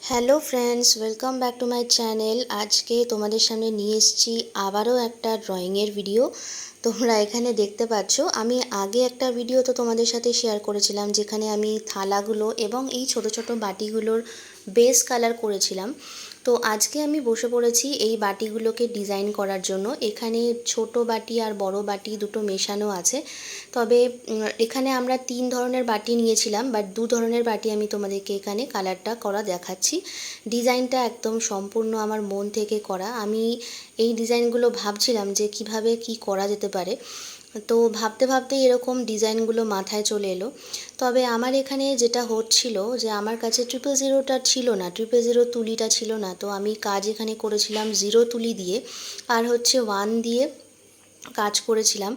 Hello friends, welcome back to my channel. আজকে তোমাদের সামনে নিয়ে এসেছি আবারও একটা ড্রয়িংয়ের ভিডিও। তোমরা এখানে দেখতে পাচ্ছ, আমি আগে একটা ভিডিও তো তোমাদের সাথে শেয়ার করেছিলাম যেখানে আমি থালাগুলো এবং এই ছোট ছোট বাটিগুলোর বেস কালার করেছিলাম। তো আজকে আমি বসে পড়েছি এই বাটিগুলোকে ডিজাইন করার জন্য। এখানে ছোট বাটি আর বড় বাটি দুটো মেশানো আছে। তবে এখানে আমরা 3 ধরনের বাটি নিয়েছিলাম, বাট 2 ধরনের বাটি আমি তোমাদেরকে এখানে কালারটা করা দেখাচ্ছি। ডিজাইনটা একদম সম্পূর্ণ আমার মন থেকে করা। আমি এই ডিজাইনগুলো ভাবছিলাম যে কিভাবে কি করা যেতে পারে, তো ভাবতে ভাবতে এরকম ডিজাইনগুলো মাথায় চলে এলো। তবে আমার এখানে যেটা হচ্ছিল যে আমার কাছে 000টা ছিল না, 000 তুলিটা ছিল না। তো আমি কাজ এখানে করেছিলাম 0 তুলি দিয়ে আর হচ্ছে 1 দিয়ে কাজ করেছিলাম।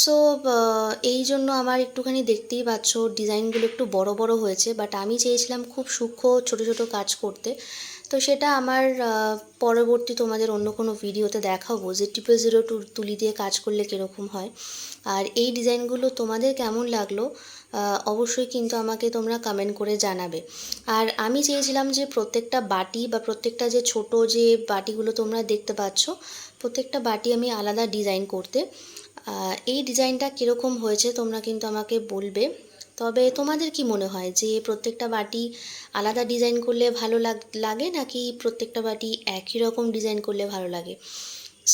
সো এই জন্য আমার একটুখানি দেখতেই পাচ্ছ ডিজাইনগুলো একটু বড় বড় হয়েছে, বাট আমি চেয়েছিলাম খুব সূক্ষ্ম ছোট ছোট কাজ করতে। তো সেটা আমার পরবর্তী তোমাদের অন্য কোনো ভিডিওতে দেখাবো যে 000 তুলি দিয়ে কাজ করলে কীরকম হয়। আর এই ডিজাইনগুলো তোমাদের কেমন লাগলো অবশ্যই কিন্তু আমাকে তোমরা কমেন্ট করে জানাবে। আর আমি চেয়েছিলাম যে প্রত্যেকটা বাটি বা প্রত্যেকটা যে ছোট যে বাটিগুলো তোমরা দেখতে পাচ্ছ, প্রত্যেকটা বাটি আমি আলাদা ডিজাইন করতে। এই ডিজাইনটা কীরকম হয়েছে তোমরা কিন্তু আমাকে বলবে। তবে তোমাদের কি মনে হয় যে প্রত্যেকটা বাটি আলাদা ডিজাইন করলে ভালো লাগে নাকি প্রত্যেকটা বাটি একই রকম ডিজাইন করলে ভালো লাগে?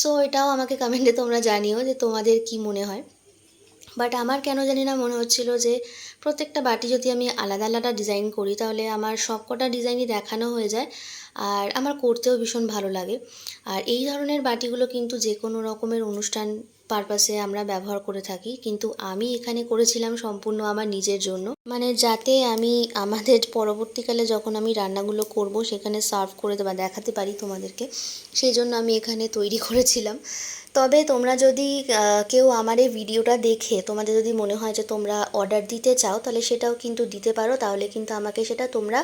সো এটাও আমাকে কমেন্টে তোমরা জানিও যে তোমাদের কি মনে হয়। বাট আমার কেন জানি না মনে হচ্ছিল যে প্রত্যেকটা বাটি যদি আমি আলাদা আলাদা ডিজাইন করি তাহলে আমার সবকটা ডিজাইনই দেখানো হয়ে যায় আর আমার করতেও ভীষণ ভালো লাগে। আর এই ধরনের বাটিগুলো কিন্তু যে কোনো রকমের অনুষ্ঠান পারপাসে আমরা ব্যবহার করে থাকি, কিন্তু আমি এখানে করেছিলাম সম্পূর্ণ আমার নিজের জন্য, মানে যাতে আমি আমাদের পরবর্তীকালে যখন আমি রান্নাগুলো করব সেখানে সার্ভ করে বা দেখাতে পারি তোমাদেরকে, সেই জন্য আমি এখানে তৈরি করেছিলাম। তবে তোমরা যদি কেউ আমার এই ভিডিওটা দেখে তোমাদের যদি মনে হয় যে তোমরা অর্ডার দিতে চাও তাহলে সেটাও কিন্তু দিতে পারো। তাহলে কিন্তু আমাকে সেটা তোমরা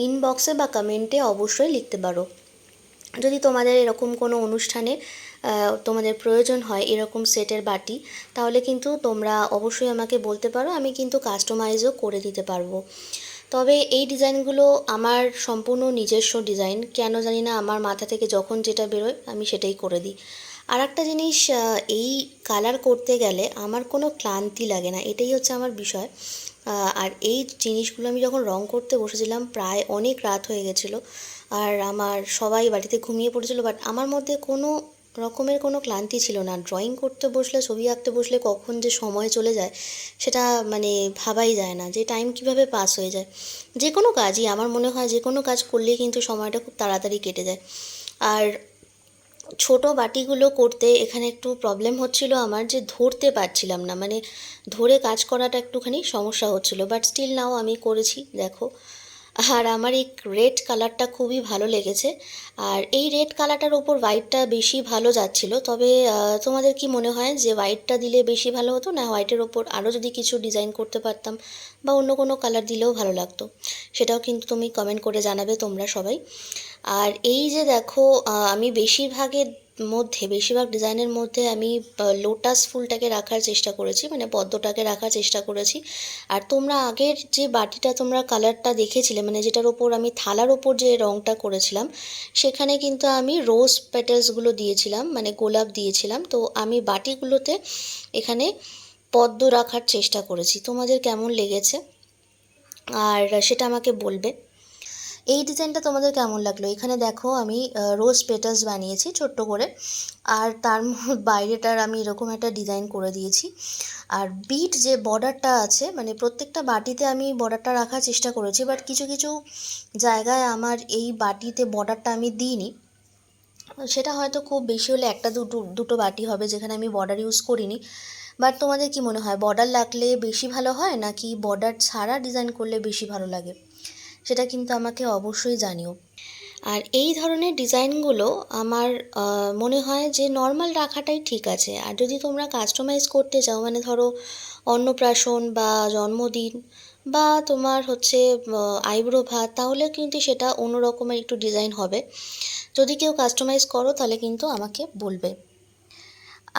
ইনবক্সে বা কমেন্টে অবশ্যই লিখতে পারো। যদি তোমাদের এরকম কোনো অনুষ্ঠানে তোমাদের প্রয়োজন হয় এরকম সেটের বাটি, তাহলে কিন্তু তোমরা অবশ্যই আমাকে বলতে পারো, আমি কিন্তু কাস্টমাইজও করে দিতে পারবো। তবে এই ডিজাইনগুলো আমার সম্পূর্ণ নিজস্ব ডিজাইন, কেন জানি না আমার মাথা থেকে যখন যেটা বেরোয় আমি সেটাই করে দিই। আর একটা জিনিস, এই কালার করতে গেলে আমার কোনো ক্লান্তি লাগে না, এটাই হচ্ছে আমার বিষয়। আর এই জিনিসগুলো আমি যখন রং করতে বসেছিলাম প্রায় অনেক রাত হয়ে গেছিলো আর আমার সবাই বাড়িতে ঘুমিয়ে পড়েছিল, বাট আমার মধ্যে কোনো রকমের কোনো ক্লান্তি ছিল না। ড্রয়িং করতে বসলে, ছবি আঁকতে বসলে কখন যে সময় চলে যায় সেটা মানে ভাবাই যায় না, যে টাইম কিভাবে পাস হয়ে যায়। যে কোনো কাজই আমার মনে হয় যে কোনো কাজ করলেই কিন্তু সময়টা খুব তাড়াতাড়ি কেটে যায়। আর ছোট বাটিগুলো করতে এখানে একটু প্রবলেম হচ্ছিল আমার, যে ধরতে পারছিলাম না, মানে ধরে কাজ করাটা একটুখানি সমস্যা হচ্ছিল, বাট স্টিল নাও আমি করেছি দেখো। আর আমার এই রেড কালারটা খুবই ভালো লেগেছে, আর এই রেড কালারটার ওপর হোয়াইটটা বেশি ভালো যাচ্ছিল। তবে তোমাদের কি মনে হয় যে হোয়াইটটা দিলে বেশি ভালো হতো, না হোয়াইটের ওপর আরও যদি কিছু ডিজাইন করতে পারতাম বা অন্য কোনো কালার দিলেও ভালো লাগতো? সেটাও কিন্তু তুমি কমেন্ট করে জানাবে তোমরা সবাই। আর এই যে দেখো, আমি বেশিরভাগ ডিজাইনের মধ্যে আমি লোটাস ফুলটাকে রাখার চেষ্টা করেছি, মানে পদ্মটাকে রাখার চেষ্টা করেছি। আর তোমরা আগের যে বাটিটা তোমরা কালারটা দেখেছিলে, মানে যেটার ওপর আমি থালার ওপর যে রঙটা করেছিলাম সেখানে কিন্তু আমি রোজ পেটালসগুলো দিয়েছিলাম, মানে গোলাপ দিয়েছিলাম। তো আমি বাটিগুলোতে এখানে পদ্ম রাখার চেষ্টা করেছি। তোমাদের কেমন লেগেছে আর সেটা আমাকে বলবে। এই ডিজাইনটা তোমাদের কেমন লাগলো? এখানে দেখো আমি রোজ পেটালস বানিয়েছি ছোট্ট করে, আর তার বাইরেটার আমি এরকম একটা ডিজাইন করে দিয়েছি। আর বিট যে বর্ডারটা আছে, মানে প্রত্যেকটা বাটিতে আমি বর্ডারটা রাখার চেষ্টা করেছি, বাট কিছু কিছু জায়গায় আমার এই বাটিতে বর্ডারটা আমি দিইনি। সেটা হয়তো খুব বেশি হলে একটা দুটো বাটি হবে যেখানে আমি বর্ডার ইউজ করিনি। বাট তোমাদের কি মনে হয়, বর্ডার লাগলে বেশি ভালো হয় নাকি বর্ডার ছাড়া ডিজাইন করলে বেশি ভালো লাগে? সেটা কিন্তু আমাকে অবশ্যই জানিও। আর এই ধরনের ডিজাইনগুলো আমার মনে হয় যে নর্মাল রাখাটাই ঠিক আছে। আর যদি তোমরা কাস্টমাইজ করতে চাও, মানে ধরো অন্নপ্রাশন বা জন্মদিন বা তোমার হচ্ছে আইব্রো ভাত, তাহলে কিন্তু সেটা অন্য রকমের একটু ডিজাইন হবে। যদি কেউ কাস্টমাইজ করো তাহলে কিন্তু আমাকে বলবে।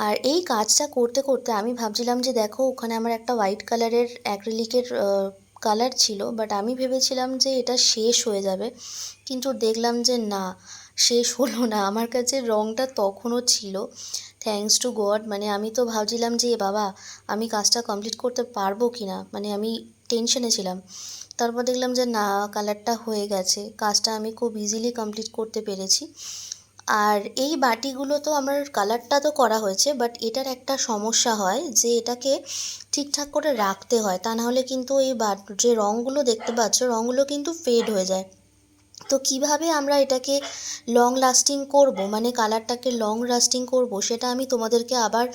আর এই কাজটা করতে করতে আমি ভাবছিলাম যে দেখো ওখানে আমার একটা হোয়াইট কালারের অ্যাক্রিলিকের কালার ছিল, বাট আমি ভেবেছিলাম যে এটা শেষ হয়ে যাবে, কিন্তু দেখলাম যে না, শেষ হলো না। আমার কাছে রঙটা তখনও ছিল। Thanks to god. মানে আমি তো ভাবছিলাম যে এ বাবা, আমি কাজটা কমপ্লিট করতে পারবো কি না, মানে আমি টেনশনে ছিলাম। তারপর দেখলাম যে না, কালারটা হয়ে গেছে, কাজটা আমি খুব ইজিলি কমপ্লিট করতে পেরেছি। আর এই বাটিগুলো তো আমার কালারটা তো করা হয়েছে, বাট এটার একটা সমস্যা হয় যে এটাকে ঠিকঠাক করে রাখতে হয়, তা নাহলে কিন্তু এই যে রঙগুলো দেখতে পাচ্ছ, রঙগুলো কিন্তু ফেড হয়ে যায়। তো কিভাবে আমরা এটাকে লং লাস্টিং করব, মানে কালারটাকে লং লাস্টিং করব, সেটা আমি তোমাদেরকে আবার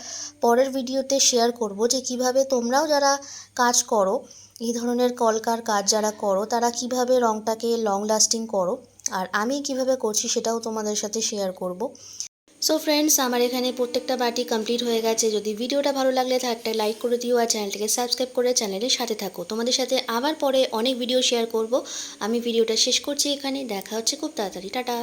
পরের ভিডিওতে শেয়ার করব, যে কিভাবে তোমরাও যারা কাজ করো, এই ধরনের কলকার কাজ যারা করো, তারা কিভাবে রঙটাকে লং লাস্টিং করো, আর আমি কিভাবে করছি সেটাও তোমাদের সাথে শেয়ার করব। সো ফ্রেন্ডস, আমার এখানে প্রত্যেকটা বাটি কমপ্লিট হয়ে গেছে। যদি ভিডিওটা ভালো লাগলে তাহলে একটা লাইক করে দিও, আর চ্যানেলটাকে সাবস্ক্রাইব করে চ্যানেলের সাথে থাকো। তোমাদের সাথে আবার পরে অনেক ভিডিও শেয়ার করব। আমি ভিডিওটা শেষ করছি এখানে, দেখা হচ্ছে খুব তাড়াতাড়ি। টাটা।